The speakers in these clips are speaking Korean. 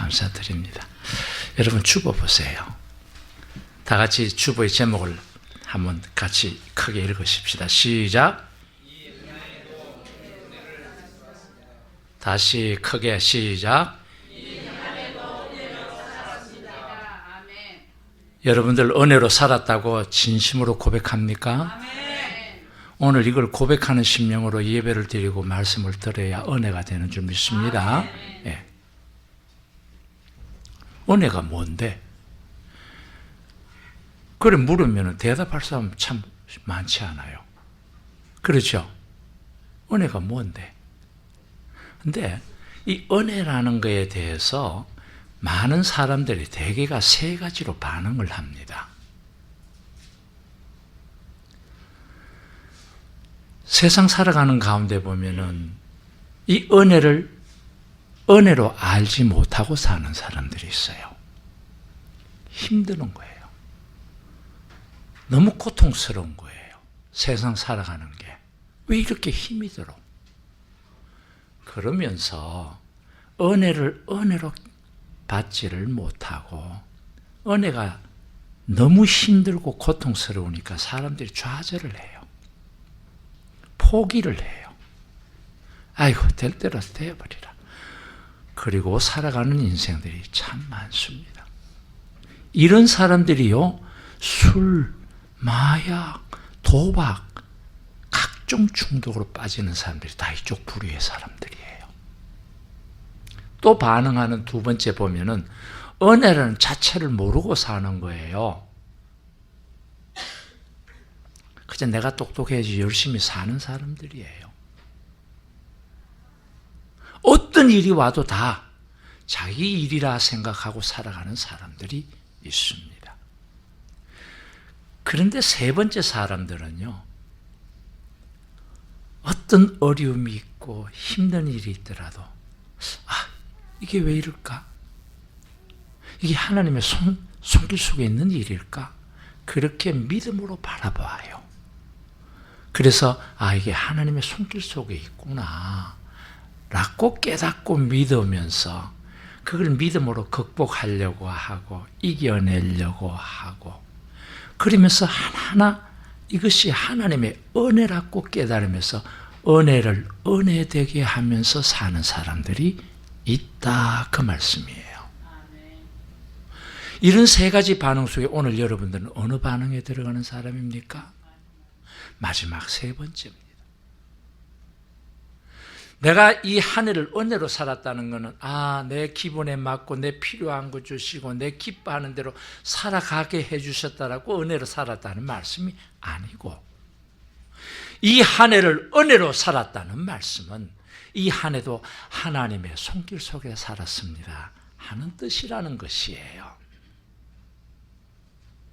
감사드립니다. 여러분 주보 보세요. 다 같이 주보의 제목을 한번 같이 크게 읽으십시다. 시작. 다시 크게 시작. 여러분들 은혜로 살았다고 진심으로 고백합니까? 오늘 이걸 고백하는 심령으로 예배를 드리고 말씀을 들어야 은혜가 되는 줄 믿습니다. 예. 은혜가 뭔데? 그래 물으면 대답할 사람 참 많지 않아요. 그렇죠? 은혜가 뭔데? 근데 이 은혜라는 것에 대해서 많은 사람들이 대개가 세 가지로 반응을 합니다. 세상 살아가는 가운데 보면은 이 은혜를 은혜로 알지 못하고 사는 사람들이 있어요. 힘드는 거예요. 너무 고통스러운 거예요. 세상 살아가는 게. 왜 이렇게 힘이 들어? 그러면서 은혜를 은혜로 받지를 못하고 은혜가 너무 힘들고 고통스러우니까 사람들이 좌절을 해요. 포기를 해요. 아이고 될 대로 되어버리라. 그리고 살아가는 인생들이 참 많습니다. 이런 사람들이요, 술, 마약, 도박, 각종 중독으로 빠지는 사람들이 다 이쪽 부류의 사람들이에요. 또 반응하는 두 번째 보면은 은혜라는 자체를 모르고 사는 거예요. 그저 내가 똑똑해야지 열심히 사는 사람들이에요. 어떤 일이 와도 다 자기 일이라 생각하고 살아가는 사람들이 있습니다. 그런데 세 번째 사람들은요, 어떤 어려움이 있고 힘든 일이 있더라도 이게 왜 이럴까? 이게 하나님의 손길 속에 있는 일일까? 그렇게 믿음으로 바라봐요. 그래서 이게 하나님의 손길 속에 있구나 라고 깨닫고 믿으면서 그걸 믿음으로 극복하려고 하고 이겨내려고 하고 그러면서 하나하나 이것이 하나님의 은혜라고 깨달으면서 은혜를 은혜되게 하면서 사는 사람들이 있다 그 말씀이에요. 이런 세 가지 반응 속에 오늘 여러분들은 어느 반응에 들어가는 사람입니까? 마지막 세 번째입니다. 내가 이 한 해를 은혜로 살았다는 것은 내 기분에 맞고 내 필요한 거 주시고 내 기뻐하는 대로 살아가게 해주셨다라고 은혜로 살았다는 말씀이 아니고 이 한 해를 은혜로 살았다는 말씀은 이 한 해도 하나님의 손길 속에 살았습니다 하는 뜻이라는 것이에요.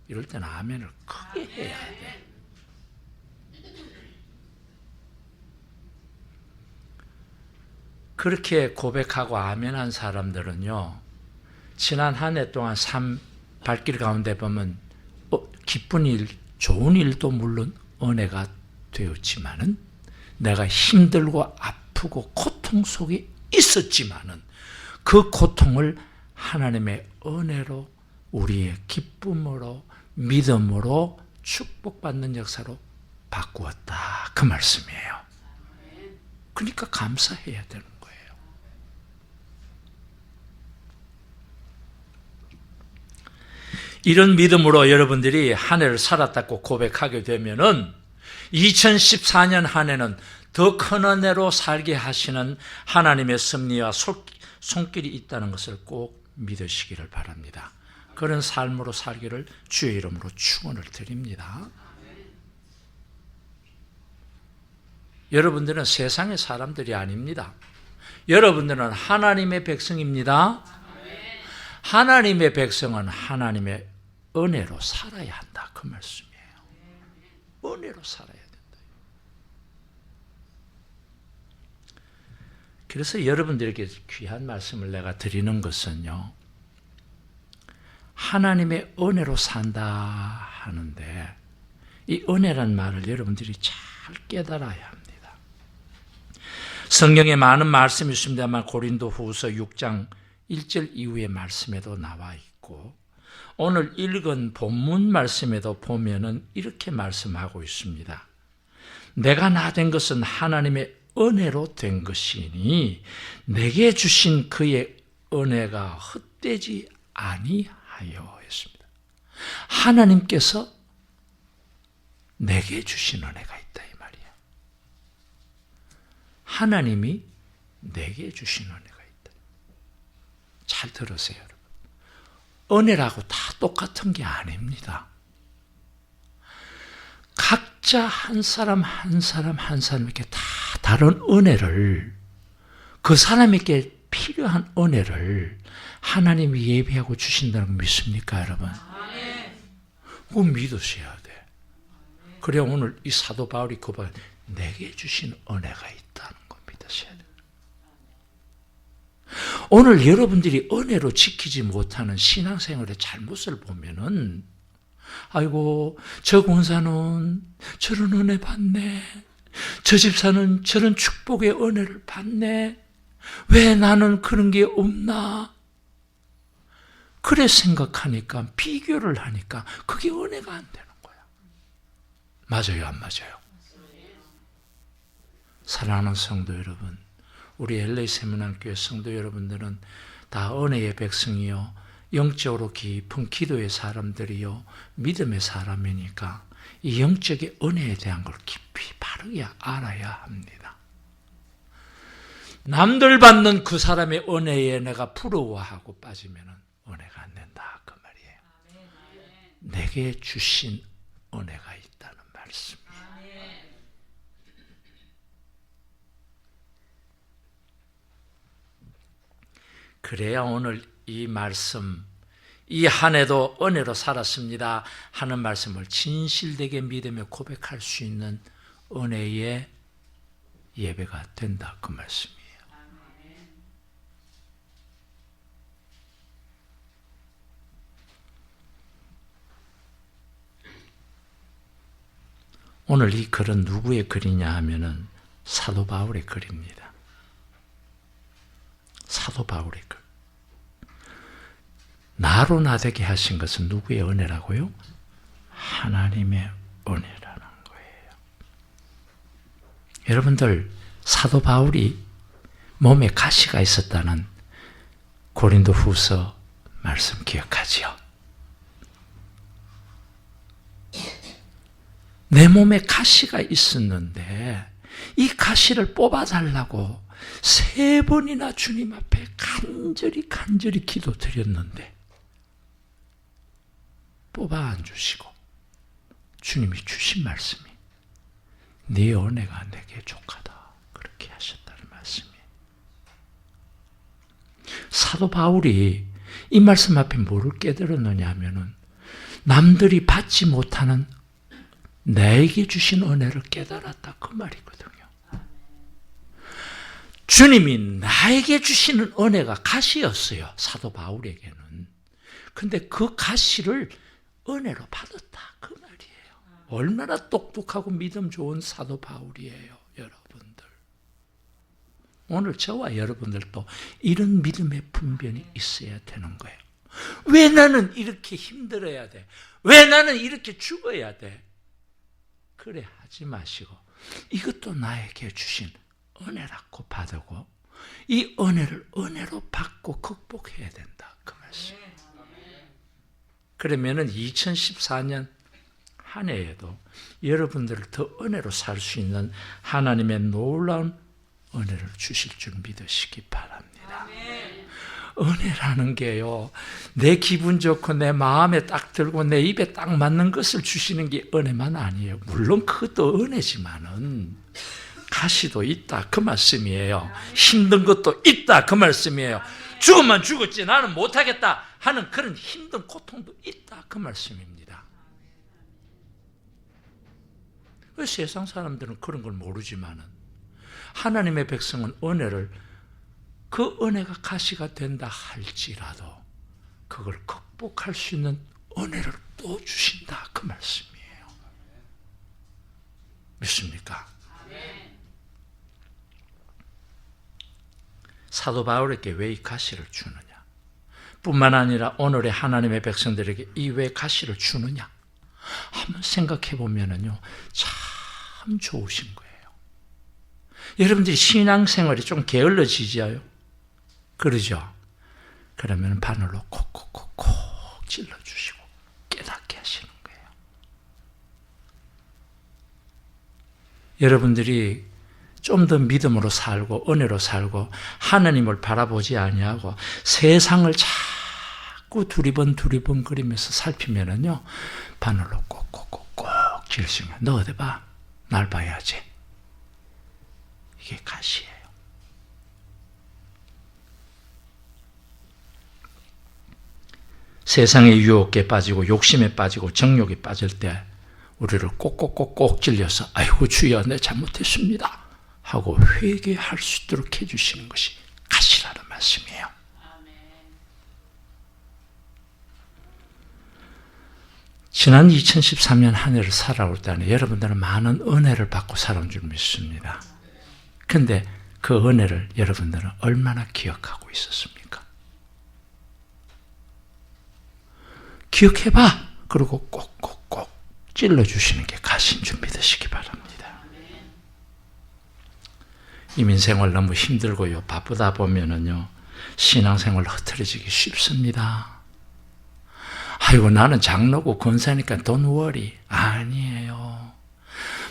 이럴 때는 아멘을 크게 해야 돼. 그렇게 고백하고 아멘한 사람들은요, 지난 한 해 동안 삶 발길 가운데 보면 기쁜 일, 좋은 일도 물론 은혜가 되었지만은 내가 힘들고 아프고 고통 속에 있었지만은 그 고통을 하나님의 은혜로 우리의 기쁨으로 믿음으로 축복받는 역사로 바꾸었다 그 말씀이에요. 그러니까 감사해야 되는 거예요. 이런 믿음으로 여러분들이 한 해를 살았다고 고백하게 되면은 2014년 한 해는 더 큰 은혜로 살게 하시는 하나님의 섭리와 손길이 있다는 것을 꼭 믿으시기를 바랍니다. 그런 삶으로 살기를 주의 이름으로 축원을 드립니다. 여러분들은 세상의 사람들이 아닙니다. 여러분들은 하나님의 백성입니다. 하나님의 백성은 하나님의 은혜로 살아야 한다 그 말씀이에요. 은혜로 살아야 된다. 그래서 여러분들에게 귀한 말씀을 내가 드리는 것은요, 하나님의 은혜로 산다 하는데 이 은혜란 말을 여러분들이 잘 깨달아야 합니다. 성경에 많은 말씀이 있습니다만 고린도후서 6장 1절 이후의 말씀에도 나와 있고 오늘 읽은 본문 말씀에도 보면은 이렇게 말씀하고 있습니다. 내가 나된 것은 하나님의 은혜로 된 것이니 내게 주신 그의 은혜가 헛되지 아니하여 했습니다. 하나님께서 내게 주신 은혜가 있다 이 말이야. 하나님이 내게 주신 은혜가 있다. 잘 들으세요, 여러분. 은혜라고 다 똑같은 게 아닙니다. 각자 한 사람 한 사람에게 다 다른 은혜를, 그 사람에게 필요한 은혜를 하나님이 예비하고 주신다는 거 믿습니까, 여러분? 그거 믿으셔야 돼. 그래 오늘 이 사도 바울이 고백한 내게 주신 은혜가 있다는 거 믿으셔야 돼. 오늘 여러분들이 은혜로 지키지 못하는 신앙생활의 잘못을 보면은 아이고 저 권사는 저런 은혜 받네, 저 집사는 저런 축복의 은혜를 받네, 왜 나는 그런 게 없나, 그래 생각하니까 비교를 하니까 그게 은혜가 안 되는 거야. 맞아요 안 맞아요? 사랑하는 성도 여러분, 우리 LA 세문안교회 성도 여러분들은 다 은혜의 백성이요, 영적으로 깊은 기도의 사람들이요, 믿음의 사람이니까 이 영적인 은혜에 대한 걸 깊이 바르게 알아야 합니다. 남들 받는 그 사람의 은혜에 내가 부러워하고 빠지면 은혜가 안 된다 그 말이에요. 내게 주신 은혜가 있다는 말씀이에요. 그래야 오늘 이 말씀, 이 한 해도 은혜로 살았습니다 하는 말씀을 진실되게 믿으며 고백할 수 있는 은혜의 예배가 된다 그 말씀이에요. 오늘 이 글은 누구의 글이냐 하면은 사도 바울의 글입니다. 사도 바울의 글. 나로 나되게 하신 것은 누구의 은혜라고요? 하나님의 은혜라는 거예요. 여러분들 사도 바울이 몸에 가시가 있었다는 고린도 후서 말씀 기억하지요? 내 몸에 가시가 있었는데 이 가시를 뽑아달라고 3번이나 주님 앞에 간절히 기도드렸는데 뽑아 안 주시고 주님이 주신 말씀이 네 은혜가 내게 족하다 그렇게 하셨다는 말씀이에요. 사도 바울이 이 말씀 앞에 뭐를 깨달았느냐 하면은 남들이 받지 못하는 나에게 주신 은혜를 깨달았다 그 말이거든요. 주님이 나에게 주시는 은혜가 가시였어요, 사도 바울에게는. 근데 그 가시를 은혜로 받았다 그 말이에요. 얼마나 똑똑하고 믿음 좋은 사도 바울이에요, 여러분들. 오늘 저와 여러분들도 이런 믿음의 분별이 있어야 되는 거예요. 왜 나는 이렇게 힘들어야 돼? 왜 나는 이렇게 죽어야 돼? 그래 하지 마시고 이것도 나에게 주신 은혜라고 받고 이 은혜를 은혜로 받고 극복해야 된다 그 말씀. 그러면은 2014년 한 해에도 여러분들을 더 은혜로 살 수 있는 하나님의 놀라운 은혜를 주실 줄 믿으시기 바랍니다. 은혜라는 게요, 내 기분 좋고 내 마음에 딱 들고 내 입에 딱 맞는 것을 주시는 게 은혜만 아니에요. 물론 그것도 은혜지만은 가시도 있다 그 말씀이에요. 힘든 것도 있다 그 말씀이에요. 죽으면 죽었지 나는 못하겠다 하는 그런 힘든 고통도 있다 그 말씀입니다. 세상 사람들은 그런 걸 모르지만은 하나님의 백성은 은혜를, 그 은혜가 가시가 된다 할지라도 그걸 극복할 수 있는 은혜를 또 주신다 그 말씀이에요. 믿습니까? 사도 바울에게 왜 이 가시를 주느냐? 뿐만 아니라 오늘의 하나님의 백성들에게 이 왜 가시를 주느냐? 한번 생각해 보면은요, 참 좋으신 거예요. 여러분들이 신앙생활이 좀 게을러지지요? 그러죠? 그러면 바늘로 콕콕콕콕 찔러주시고 깨닫게 하시는 거예요. 여러분들이 좀 더 믿음으로 살고 은혜로 살고 하나님을 바라보지 아니하고 세상을 자꾸 두리번 그리면서 살피면은요, 바늘로 꼭꼭꼭꼭 찔러주면 너 어디 봐? 날 봐야지. 이게 가시예요. 세상의 유혹에 빠지고 욕심에 빠지고 정욕에 빠질 때 우리를 꼭꼭꼭꼭 찔려서 아이고 주여 내 잘못했습니다 하고 회개할 수 있도록 해주시는 것이 가시라는 말씀이에요. 지난 2013년 한 해를 살아올 때는 여러분들은 많은 은혜를 받고 살아온 줄 믿습니다. 그런데 그 은혜를 여러분들은 얼마나 기억하고 있었습니까? 기억해봐. 그리고 꼭꼭꼭 찔러주시는 게 가신 줄 믿으시기 바랍니다. 이민생활 너무 힘들고요, 바쁘다 보면은요, 신앙생활 흐트러지기 쉽습니다. 아이고 나는 장로고 권사니까 돈 워리. 아니에요.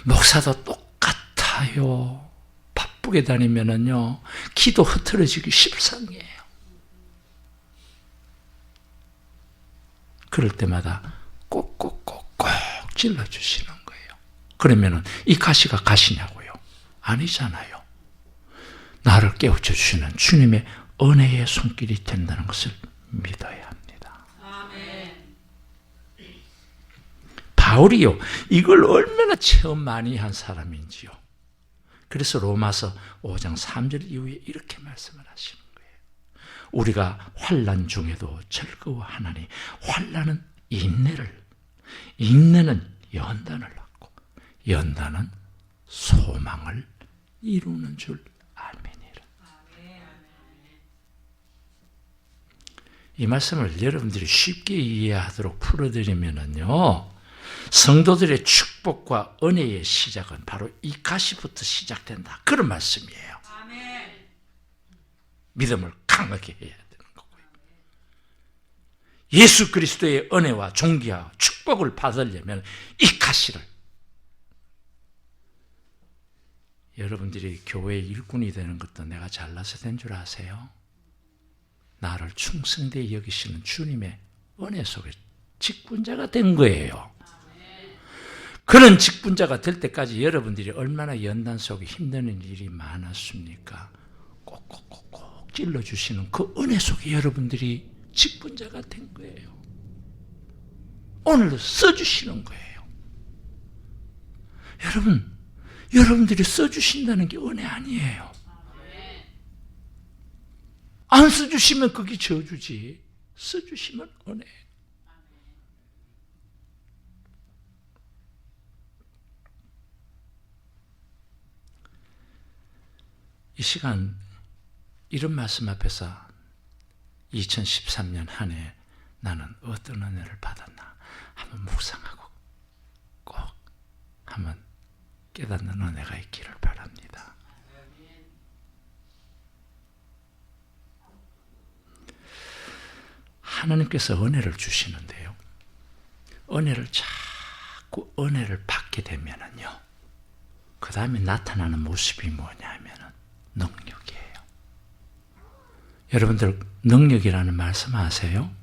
목사도 똑같아요. 바쁘게 다니면은요, 기도 흐트러지기 십상이에요. 그럴 때마다 꼭꼭꼭꼭 찔러주시는 거예요. 그러면은 이 가시가 가시냐고요? 아니잖아요. 나를 깨우쳐 주시는 주님의 은혜의 손길이 된다는 것을 믿어야 합니다. 아멘. 바울이요, 이걸 얼마나 체험 많이 한 사람인지요. 그래서 로마서 5장 3절 이후에 이렇게 말씀을 하시는 거예요. 우리가 환난 중에도 즐거워하나니 환난은 인내를, 인내는 연단을 낳고 연단은 소망을 이루는 줄 알미니라. 이 말씀을 여러분들이 쉽게 이해하도록 풀어드리면은요, 성도들의 축복과 은혜의 시작은 바로 이 가시부터 시작된다, 그런 말씀이에요. 믿음을 강하게 해야 되는 거고요. 예수 그리스도의 은혜와 존귀와 축복을 받으려면 이 가시를, 여러분들이 교회의 일꾼이 되는 것도 내가 잘나서 된 줄 아세요? 나를 충성되이 여기시는 주님의 은혜 속에 직분자가 된 거예요. 그런 직분자가 될 때까지 여러분들이 얼마나 연단 속에 힘드는 일이 많았습니까? 꼭꼭꼭꼭 찔러주시는 그 은혜 속에 여러분들이 직분자가 된 거예요. 오늘도 써주시는 거예요. 여러분들이 써주신다는 게 은혜 아니에요. 안 써주시면 그게 저주지, 써주시면 은혜. 이 시간 이런 말씀 앞에서 2013년 한 해 나는 어떤 은혜를 받았나 한번 묵상하고 꼭 한번 깨닫는 은혜가 있기를 바랍니다. 하나님께서 은혜를 주시는데요, 은혜를 자꾸 은혜를 받게 되면은요, 그 다음에 나타나는 모습이 뭐냐 하면은 능력이에요. 여러분들 능력이라는 말씀 아세요?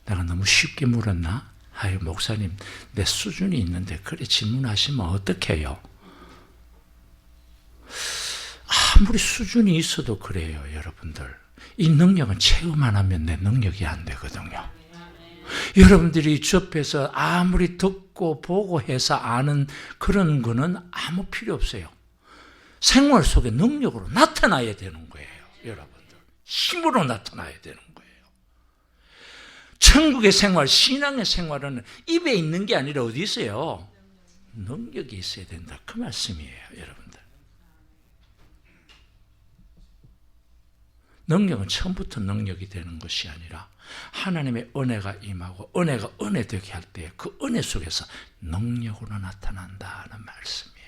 내가 너무 쉽게 물었나? 아유 목사님 내 수준이 있는데 그래 질문하시면 어떡해요? 아무리 수준이 있어도 그래요. 여러분들 이 능력은 체험 안 하면 내 능력이 안 되거든요. 여러분들이 접해서 아무리 듣고 보고 해서 아는 그런 거는 아무 필요 없어요. 생활 속에 능력으로 나타나야 되는 거예요. 여러분들 힘으로 나타나야 되는 거예요. 천국의 생활, 신앙의 생활은 입에 있는 게 아니라 어디 있어요? 능력이 있어야 된다, 그 말씀이에요. 여러분들 능력은 처음부터 능력이 되는 것이 아니라 하나님의 은혜가 임하고 은혜가 은혜 되게 할 때 그 은혜 속에서 능력으로 나타난다는 말씀이에요.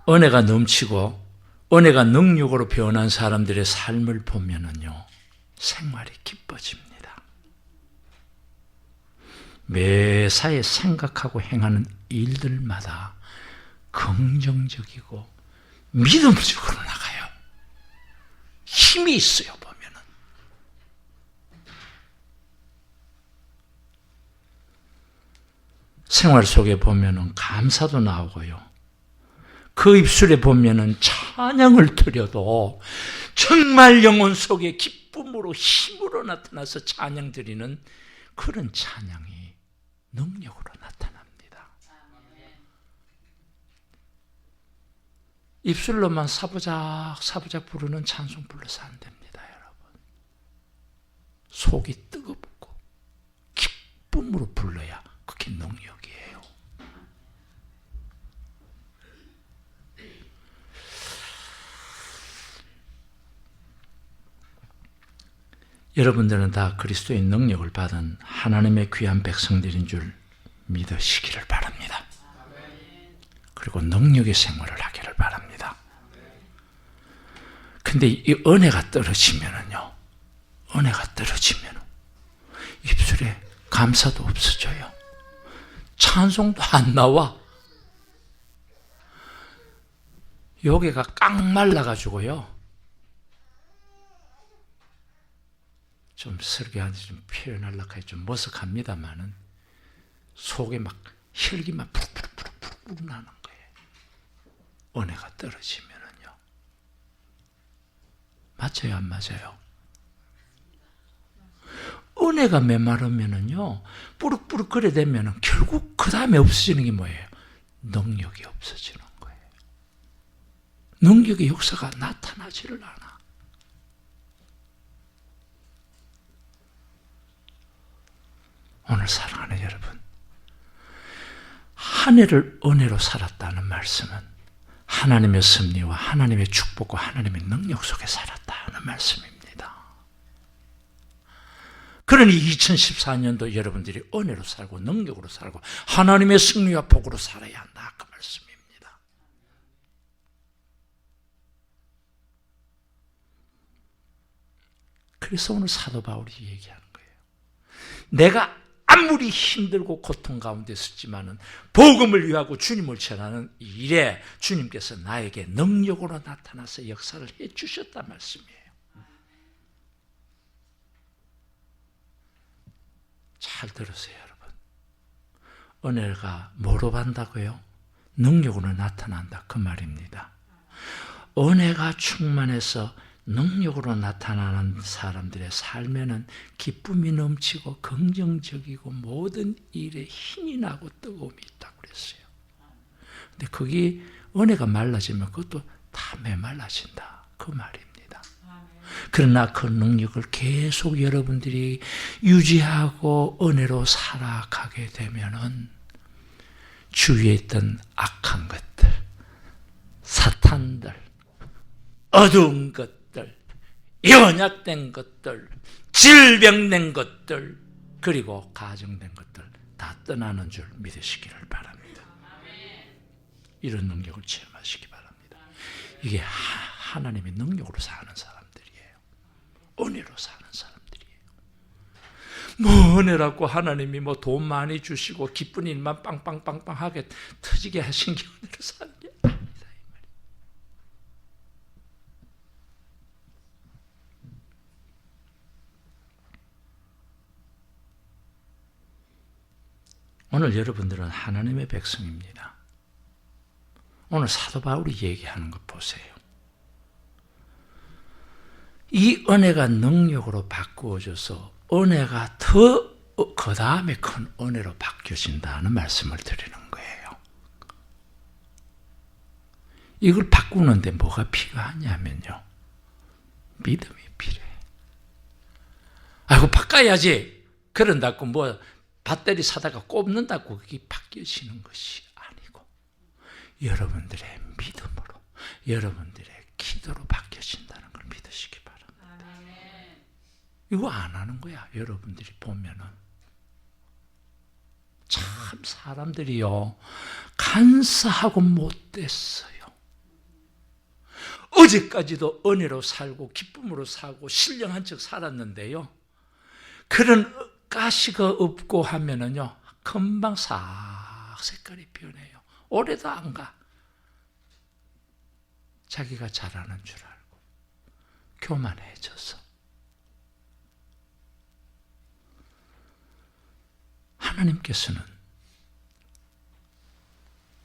은혜가 넘치고 은혜가 능력으로 변한 사람들의 삶을 보면은요, 생활이 기뻐집니다. 매사에 생각하고 행하는 일들마다 긍정적이고 믿음적으로 나가요. 힘이 있어요, 보면은. 생활 속에 보면은 감사도 나오고요. 그 입술에 보면은 찬양을 드려도 정말 영혼 속에 기쁨으로 힘으로 나타나서 찬양 드리는 그런 찬양이 능력으로 나타납니다. 입술로만 사부작 사부작 부르는 찬송 불러서 안 됩니다, 여러분. 속이 뜨겁고 기쁨으로 불러야 그게 능력이에요. 여러분들은 다 그리스도의 능력을 받은 하나님의 귀한 백성들인 줄 믿으시기를 바랍니다. 그리고 능력의 생활을 하기를 바랍니다. 근데 이 은혜가 떨어지면은요, 은혜가 떨어지면 입술에 감사도 없어져요. 찬송도 안 나와. 여기가 깡 말라가지고요. 좀 설교하는지 좀 표현하려고 해서 좀 머쓱합니다만은 속에 막 혈기 막 푸르푸르 나는 거예요. 은혜가 떨어지면은요. 맞아요, 안 맞아요? 은혜가 메마르면은요, 뿌룩뿌룩 그래 되면은 결국 그 다음에 없어지는 게 뭐예요? 능력이 없어지는 거예요. 능력의 역사가 나타나지를 않아. 오늘 사랑하는 여러분, 한 해를 은혜로 살았다는 말씀은 하나님의 섭리와 하나님의 축복과 하나님의 능력 속에 살았다는 말씀입니다. 그러니 2014년도 여러분들이 은혜로 살고 능력으로 살고 하나님의 승리와 복으로 살아야 한다, 그 말씀입니다. 그래서 오늘 사도 바울이 얘기하는 거예요. 내가 아무리 힘들고 고통 가운데 있었지만은 복음을 위하고 주님을 전하는 일에 주님께서 나에게 능력으로 나타나서 역사를 해 주셨단 말씀이에요. 잘 들으세요, 여러분. 은혜가 뭐로 반다고요? 능력으로 나타난다, 그 말입니다. 은혜가 충만해서 능력으로 나타나는 사람들의 삶에는 기쁨이 넘치고 긍정적이고 모든 일에 힘이 나고 뜨거움이 있다고 그랬어요. 근데 그게 은혜가 말라지면 그것도 다 메말라진다, 그 말입니다. 그러나 그 능력을 계속 여러분들이 유지하고 은혜로 살아가게 되면은 주위에 있던 악한 것들, 사탄들, 어두운 것, 연약된 것들, 질병된 것들, 그리고 가정된 것들 다 떠나는 줄 믿으시기를 바랍니다. 이런 능력을 체험하시기 바랍니다. 이게 하나님의 능력으로 사는 사람들이에요. 은혜로 사는 사람들이에요. 뭐 은혜라고 하나님이 뭐 돈 많이 주시고 기쁜 일만 빵빵빵빵하게 터지게 하신 게 은혜로 사는 게 아닙니다. 오늘 여러분들은 하나님의 백성입니다. 오늘 사도 바울이 얘기하는 것 보세요. 이 은혜가 능력으로 바꾸어져서 은혜가 더 그 다음에 큰 은혜로 바뀌어진다는 말씀을 드리는 거예요. 이걸 바꾸는데 뭐가 필요하냐면요, 믿음이 필요해. 아이고 바꿔야지 그런다고 뭐 배터리 사다가 꼽는다고 그게 바뀌어지는 것이 아니고 여러분들의 믿음으로, 여러분들의 기도로 바뀌어진다는 걸 믿으시기 바랍니다. 이거 안 하는 거야. 여러분들이 보면은 참 사람들이요 간사하고 못됐어요. 어제까지도 은혜로 살고 기쁨으로 살고 신령한 척 살았는데요, 그런 가시가 없고 하면은요 금방 싹 색깔이 변해요. 오래도 안 가. 자기가 잘하는 줄 알고 교만해져서. 하나님께서는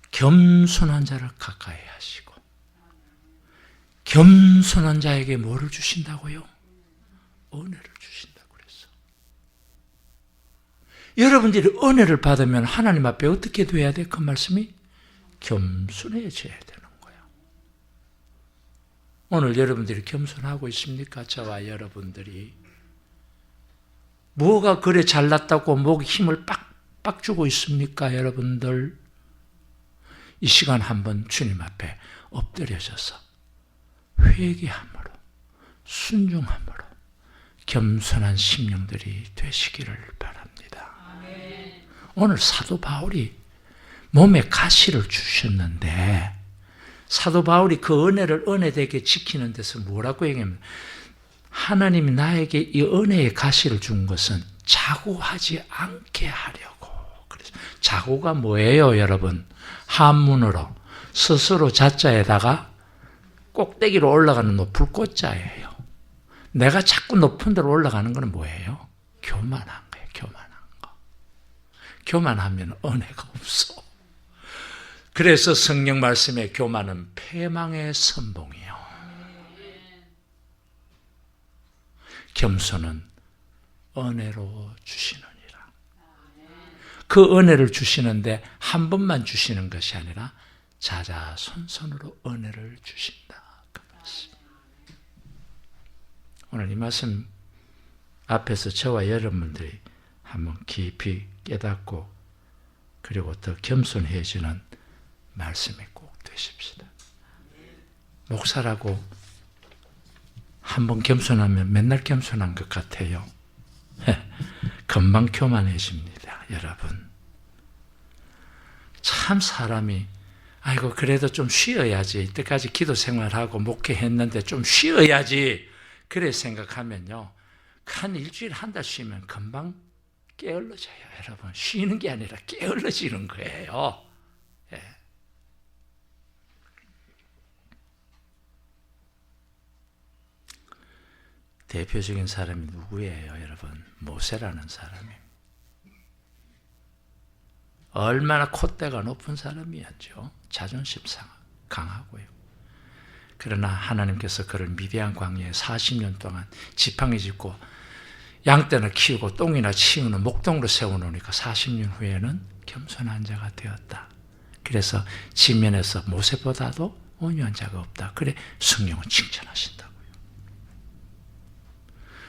겸손한 자를 가까이 하시고, 겸손한 자에게 뭐를 주신다고요? 은혜를 주신다고 그랬어. 여러분들이 은혜를 받으면 하나님 앞에 어떻게 돼야 돼? 그 말씀이 겸손해져야 되는 거야. 오늘 여러분들이 겸손하고 있습니까? 저와 여러분들이. 뭐가 그래 잘났다고 목에 힘을 빡빡 주고 있습니까? 여러분들 이 시간 한번 주님 앞에 엎드려져서 회개함으로, 순종함으로 겸손한 심령들이 되시기를 바랍니다. 아멘. 오늘 사도 바울이 몸에 가시를 주셨는데 사도 바울이 그 은혜를 은혜되게 지키는 데서 뭐라고 얘기하면, 하나님이 나에게 이 은혜의 가시를 준 것은 자고하지 않게 하려고. 그래서 자고가 뭐예요, 여러분? 한문으로 스스로 자자에다가 꼭대기로 올라가는 높을 꽃자예요. 내가 자꾸 높은 데로 올라가는 건 뭐예요? 교만한 거예요. 교만한 거. 교만하면 은혜가 없어. 그래서 성경 말씀에 교만은 패망의 선봉이요, 겸손은 은혜로 주시느니라. 그 은혜를 주시는데 한 번만 주시는 것이 아니라 자자손손으로 은혜를 주신다. 그 말씀. 오늘 이 말씀 앞에서 저와 여러분들이 한번 깊이 깨닫고 그리고 더 겸손해지는 말씀이 꼭 되십시다. 목사라고 한번 겸손하면 맨날 겸손한 것 같아요. 금방 교만해집니다, 여러분. 참 사람이 아이고 그래도 좀 쉬어야지, 이때까지 기도 생활하고 목회했는데 좀 쉬어야지 그래 생각하면요, 한 일주일 한 달 쉬면 금방 게을러져요. 여러분, 쉬는 게 아니라 게을러지는 거예요. 예. 대표적인 사람이 누구예요, 여러분? 모세라는 사람이에요. 얼마나 콧대가 높은 사람이었죠. 자존심 강하고요. 그러나 하나님께서 그를 미디안 광야에 40년 동안 지팡이 짚고 양떼를 키우고 똥이나 치우는 목동으로 세워놓으니까 40년 후에는 겸손한 자가 되었다. 그래서 지면에서 모세보다도 온유한 자가 없다. 그래 성령은 칭찬하신다고요.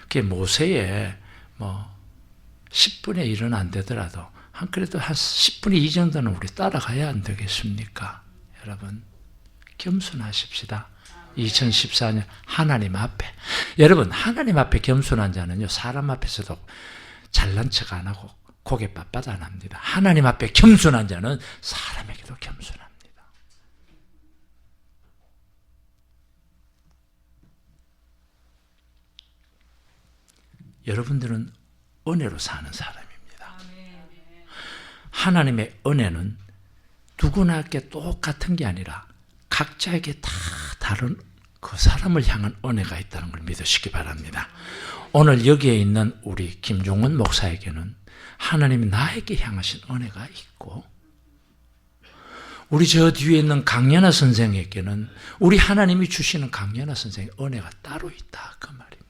그게 모세의 10분의 1은 안 되더라도 그래도 한 10분의 2 정도는 우리 따라가야 안 되겠습니까? 여러분, 겸손하십시다. 2014년 하나님 앞에. 여러분, 하나님 앞에 겸손한 자는요, 사람 앞에서도 잘난 척 안 하고 고개 빳빳 안 합니다. 하나님 앞에 겸손한 자는 사람에게도 겸손합니다. 여러분들은 은혜로 사는 사람입니다. 하나님의 은혜는 누구나에게 똑같은 게 아니라 각자에게 다 다른 그 사람을 향한 은혜가 있다는 걸 믿으시기 바랍니다. 오늘 여기에 있는 우리 김종원 목사에게는 하나님이 나에게 향하신 은혜가 있고, 우리 저 뒤에 있는 강연아 선생에게는 우리 하나님이 주시는 강연아 선생의 은혜가 따로 있다, 그 말입니다.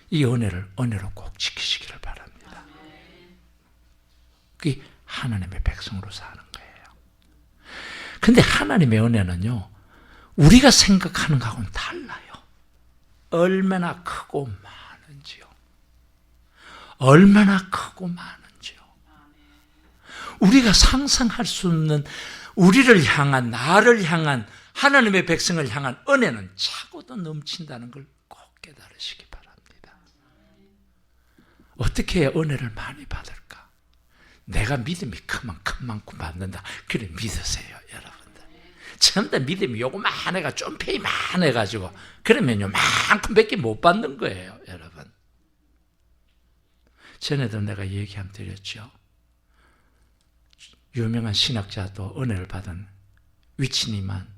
이 은혜로 꼭 지키시기를 바랍니다. 그게 하나님의 백성으로 사는 거예요. 근데 하나님의 은혜는요, 우리가 생각하는 것하고는 달라요. 얼마나 크고 많은지요. 얼마나 크고 많은지요. 우리가 상상할 수 없는 우리를 향한, 나를 향한, 하나님의 백성을 향한 은혜는 차고도 넘친다는 걸 꼭 깨달으시기 바랍니다. 어떻게 해야 은혜를 많이 받을까? 내가 믿음이 크면 큰 만큼 받는다. 그래 믿으세요, 여러분들. 처음부터 믿음이 요거만해가 쫌페이만 해가지고 그러면요 만큼밖에 못 받는 거예요, 여러분. 전에도 내가 얘기 한번 드렸죠. 유명한 신학자도 은혜를 받은 위치니만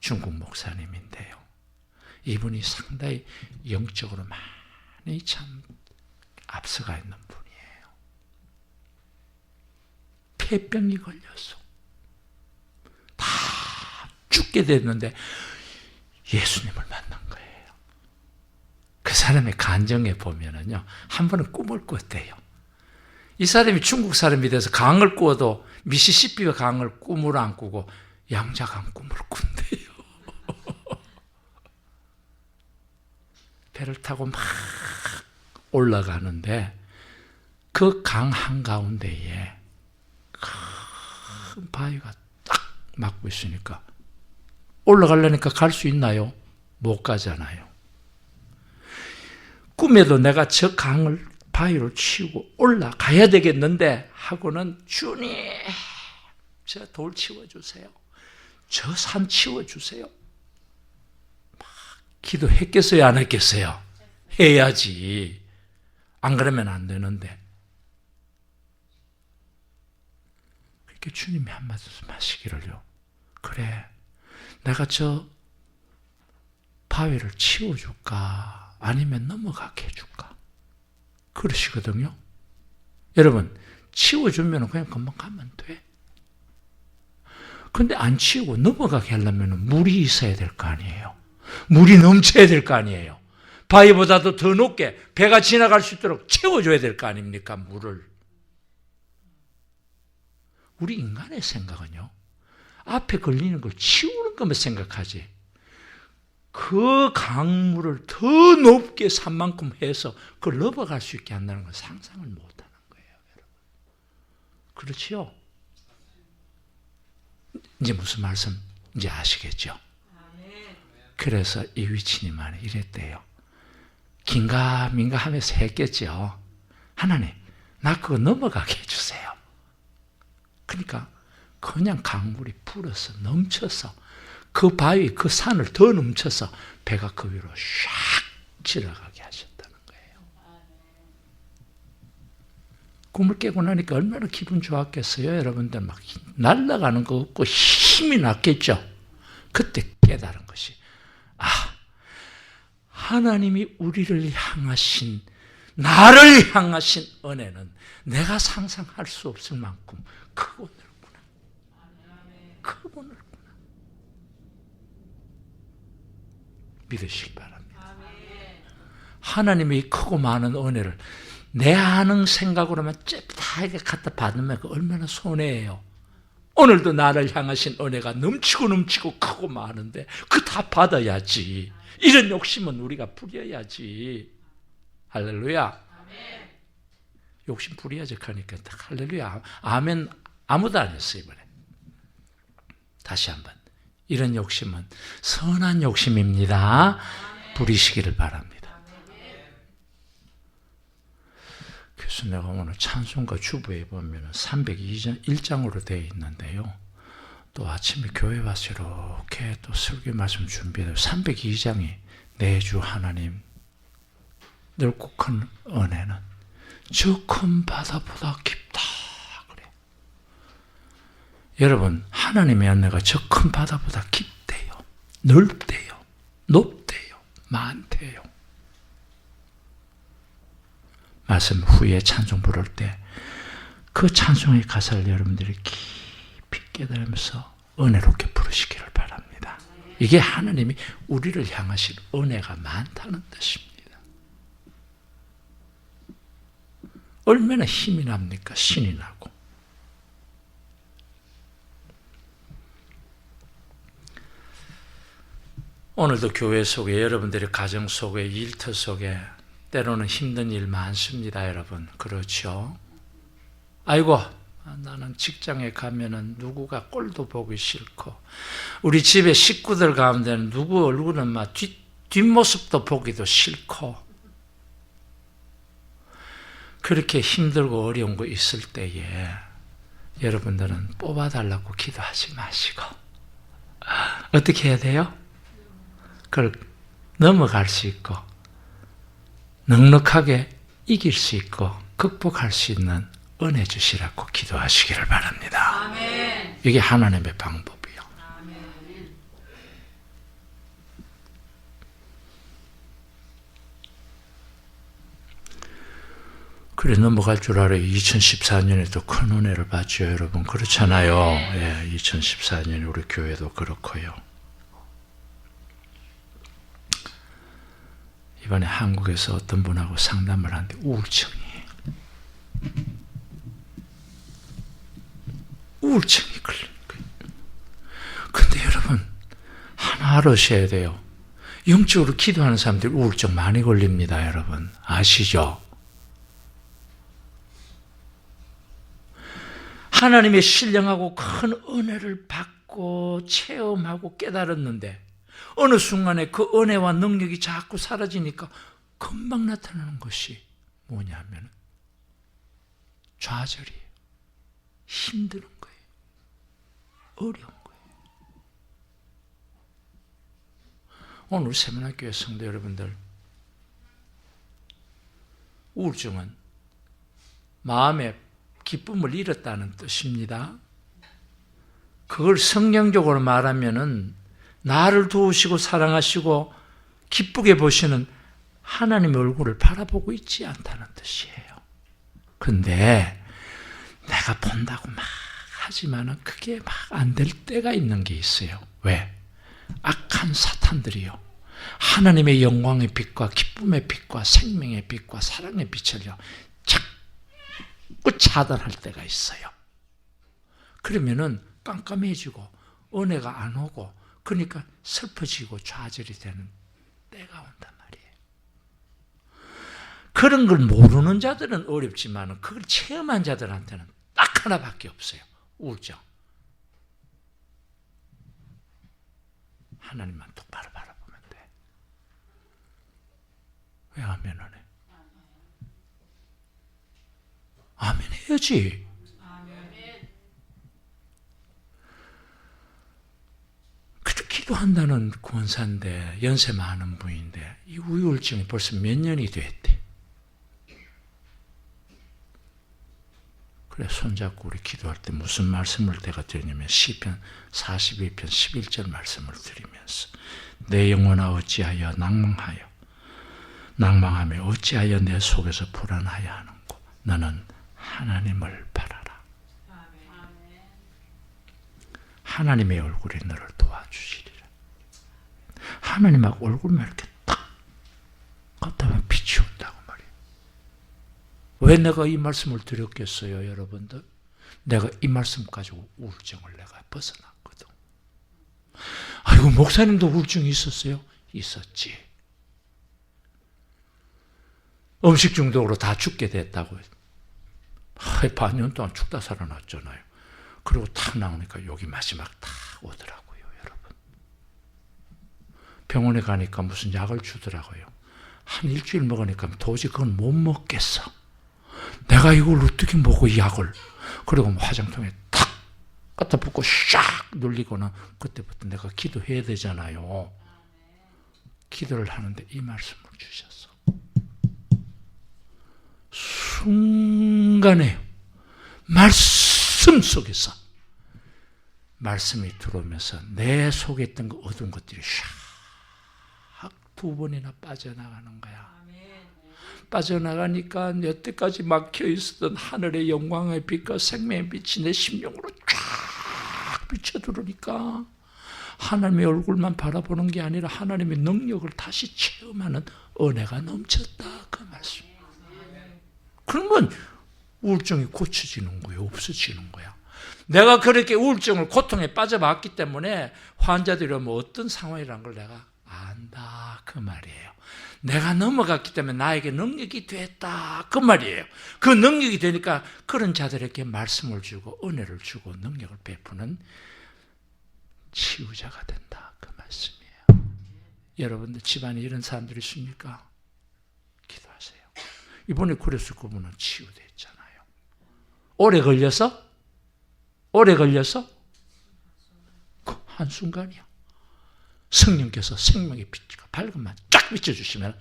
중국 목사님인데요. 이분이 상당히 영적으로 많이 참 앞서가 있는 분이에요. 폐병이 걸려서 다 죽게 됐는데 예수님을 만난 거예요. 그 사람의 간증에 보면은요, 한 번은 꿈을 꿨대요. 이 사람이 중국 사람이 돼서 강을 꾸어도 미시시피 강을 꿈을 안 꾸고 양자강 꿈을 꾼대요. 배를 타고 막 올라가는데 그 강 한가운데에 큰 바위가 딱 막고 있으니까 올라가려니까 갈 수 있나요? 못 가잖아요. 꿈에도 내가 저 강을 바위로 치우고 올라가야 되겠는데 하고는 주님, 저 돌 치워주세요. 저 산 치워주세요. 막 기도했겠어요? 안 했겠어요? 해야지. 안 그러면 안 되는데. 그렇게 주님이 한 말씀 하시기를요. 그래, 내가 저 바위를 치워줄까? 아니면 넘어가게 해줄까? 그러시거든요. 여러분, 치워주면 그냥 금방 가면 돼. 근데 안 치우고 넘어가게 하려면 물이 있어야 될 거 아니에요. 물이 넘쳐야 될 거 아니에요. 바위보다도 더 높게 배가 지나갈 수 있도록 채워줘야 될 거 아닙니까? 물을. 우리 인간의 생각은요, 앞에 걸리는 걸 치우는 것만 생각하지, 그 강물을 더 높게 산만큼 해서 그걸 넘어갈 수 있게 한다는 걸 상상을 못하는 거예요, 여러분. 그렇지요? 이제 무슨 말씀 이제 아시겠죠? 그래서 이 위치님은 이랬대요. 긴가민가 하면서 했겠죠. 하나님, 나 그거 넘어가게 해주세요. 그러니까 그냥 강물이 불어서 넘쳐서 그 바위, 그 산을 더 넘쳐서 배가 그 위로 샥 지나가게 하셨다는 거예요. 꿈을 깨고 나니까 얼마나 기분 좋았겠어요. 여러분들 막 날아가는 거 없고 힘이 났겠죠. 그때 깨달은 것이, 하나님이 우리를 향하신, 나를 향하신 은혜는 내가 상상할 수 없을 만큼 크고 넓구나. 크고 넓구나. 믿으시기 바랍니다. 하나님의 크고 많은 은혜를 내 아는 생각으로만 잽다하게 갖다 받으면 얼마나 손해예요. 오늘도 나를 향하신 은혜가 넘치고 넘치고 크고 많은데 그 다 받아야지. 이런 욕심은 우리가 부려야지. 할렐루야. 욕심 부려야지 하니까 할렐루야. 아멘. 아무도 안 했어요, 이번에. 다시 한번. 이런 욕심은 선한 욕심입니다. 부리시기를 바랍니다. 그래서 내가 오늘 찬송가 주부에 보면 301장으로 되어 있는데요. 또 아침에 교회 와서 이렇게 또 설교 말씀 준비해서 302장이 내 주 하나님 넓고 큰 은혜는 저 큰 바다보다 깊다. 그래. 여러분, 하나님의 은혜가 저 큰 바다보다 깊대요. 넓대요. 높대요. 많대요. 말씀 후에 찬송 부를 때 그 찬송의 가사를 여러분들이 깊이 깨달으면서 은혜롭게 부르시기를 바랍니다. 이게 하나님이 우리를 향하신 은혜가 많다는 뜻입니다. 얼마나 힘이 납니까? 신이 나고. 오늘도 교회 속에, 여러분들의 가정 속에, 일터 속에 때로는 힘든 일 많습니다, 여러분. 그렇죠? 아이고, 나는 직장에 가면은 누구가 꼴도 보기 싫고, 우리 집에 식구들 가운데는 누구 얼굴은 막 뒷모습도 보기도 싫고, 그렇게 힘들고 어려운 거 있을 때에 여러분들은 뽑아달라고 기도하지 마시고 어떻게 해야 돼요? 그걸 넘어갈 수 있고 넉넉하게 이길 수 있고 극복할 수 있는 은혜 주시라고 기도하시기를 바랍니다. 아멘. 이게 하나님의 방법이요. 아멘. 그래 넘어갈 줄 알아요. 2014년에도 큰 은혜를 받죠, 여러분. 그렇잖아요. 예, 2014년에 우리 교회도 그렇고요. 이번에 한국에서 어떤 분하고 상담을 하는데 우울증이 걸린 거예요. 근데 여러분 하나 알으셔야 돼요. 영적으로 기도하는 사람들이 우울증 많이 걸립니다, 여러분. 아시죠? 하나님의 신령하고 큰 은혜를 받고 체험하고 깨달았는데 어느 순간에 그 은혜와 능력이 자꾸 사라지니까 금방 나타나는 것이 뭐냐면 좌절이에요. 힘드는 거예요. 어려운 거예요. 오늘 세문학교의 성도 여러분들, 우울증은 마음의 기쁨을 잃었다는 뜻입니다. 그걸 성경적으로 말하면은 나를 도우시고 사랑하시고 기쁘게 보시는 하나님의 얼굴을 바라보고 있지 않다는 뜻이에요. 근데 내가 본다고 막 하지만은 그게 막 안 될 때가 있는 게 있어요. 왜? 악한 사탄들이요. 하나님의 영광의 빛과 기쁨의 빛과 생명의 빛과 사랑의 빛을요. 자꾸 차단할 때가 있어요. 그러면은 깜깜해지고 은혜가 안 오고 그러니까 슬퍼지고 좌절이 되는 때가 온단 말이에요. 그런 걸 모르는 자들은 어렵지만 그걸 체험한 자들한테는 딱 하나밖에 없어요. 우울증. 하나님만 똑바로 바라보면 돼. 왜 아멘 안 해? 아멘 해야지. 그렇게 기도한다는 권사인데 연세 많은 분인데 이 우울증이 벌써 몇 년이 됐대. 그래 손잡고 우리 기도할 때 무슨 말씀을 내가 드리냐면 시편 42편 11절 말씀을 드리면서 내 영혼아 어찌하여 낭망하며 어찌하여 내 속에서 불안하여 하는고 너는 하나님을 바라라. 하나님의 얼굴이 너를 도와주시리라. 하나님하고 얼굴만 이렇게 딱 갖다 보면 빛이 온다고 말이에요. 왜 내가 이 말씀을 드렸겠어요, 여러분들? 내가 이 말씀 가지고 우울증을 내가 벗어났거든. 아이고, 목사님도 우울증이 있었어요? 있었지. 음식 중독으로 다 죽게 됐다고요. 반년 동안 죽다 살아났잖아요. 그리고 탁 나오니까 여기 마지막 딱 오더라고요, 여러분. 병원에 가니까 무슨 약을 주더라고요. 한 일주일 먹으니까 도저히 그건 못 먹겠어. 내가 이걸 어떻게 먹어, 이 약을. 그리고 화장통에 탁 갖다 붓고 샥 눌리고는 그때부터 내가 기도해야 되잖아요. 기도를 하는데 이 말씀을 주셨어. 순간에 말씀 속에서 말씀이 들어오면서 내 속에 있던 그 어두운 것들이 샥 두 번이나 빠져나가는 거야. 빠져나가니까 여태까지 막혀 있었던 하늘의 영광의 빛과 생명의 빛이 내 심령으로 쫙 비춰들어오니까 하나님의 얼굴만 바라보는 게 아니라 하나님의 능력을 다시 체험하는 은혜가 넘쳤다, 그 말씀. 그러면 우울증이 고쳐지는 거예요, 없어지는 거야. 내가 그렇게 우울증을 고통에 빠져봤기 때문에 환자들이 오면 어떤 상황이라는 걸 내가 안다 그 말이에요. 내가 넘어갔기 때문에 나에게 능력이 됐다 그 말이에요. 그 능력이 되니까 그런 자들에게 말씀을 주고 은혜를 주고 능력을 베푸는 치유자가 된다 그 말씀이에요. 여러분들 집안에 이런 사람들이 있습니까? 기도하세요. 이번에 그래서 그분은 치유됐잖아요. 오래 걸려서 그 한순간이야. 성령께서 생명의 빛과 밝음만 쫙 비춰주시면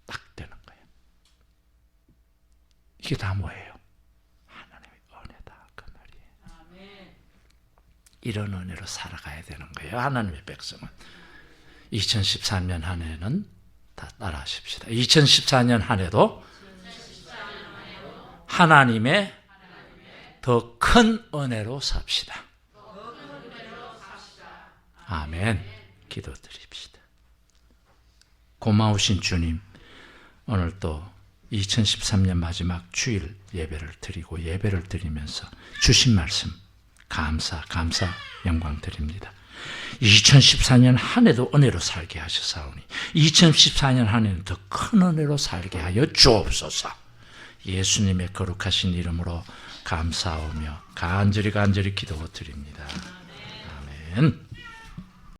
딱 되는 거예요. 이게 다 뭐예요? 하나님의 은혜다 그 말이에요. 이런 은혜로 살아가야 되는 거예요. 하나님의 백성은. 2014년 한 해는 다 따라하십시다. 2014년 한 해도 하나님의 더 큰 은혜로 삽시다. 아멘. 기도드립시다. 고마우신 주님, 오늘 또 2013년 마지막 주일 예배를 드리고 예배를 드리면서 주신 말씀 감사 영광 드립니다. 2014년 한 해도 은혜로 살게 하셨사오니 2014년 한 해는 더 큰 은혜로 살게 하여 주옵소서. 예수님의 거룩하신 이름으로 감사하며 간절히 기도 드립니다. 아멘.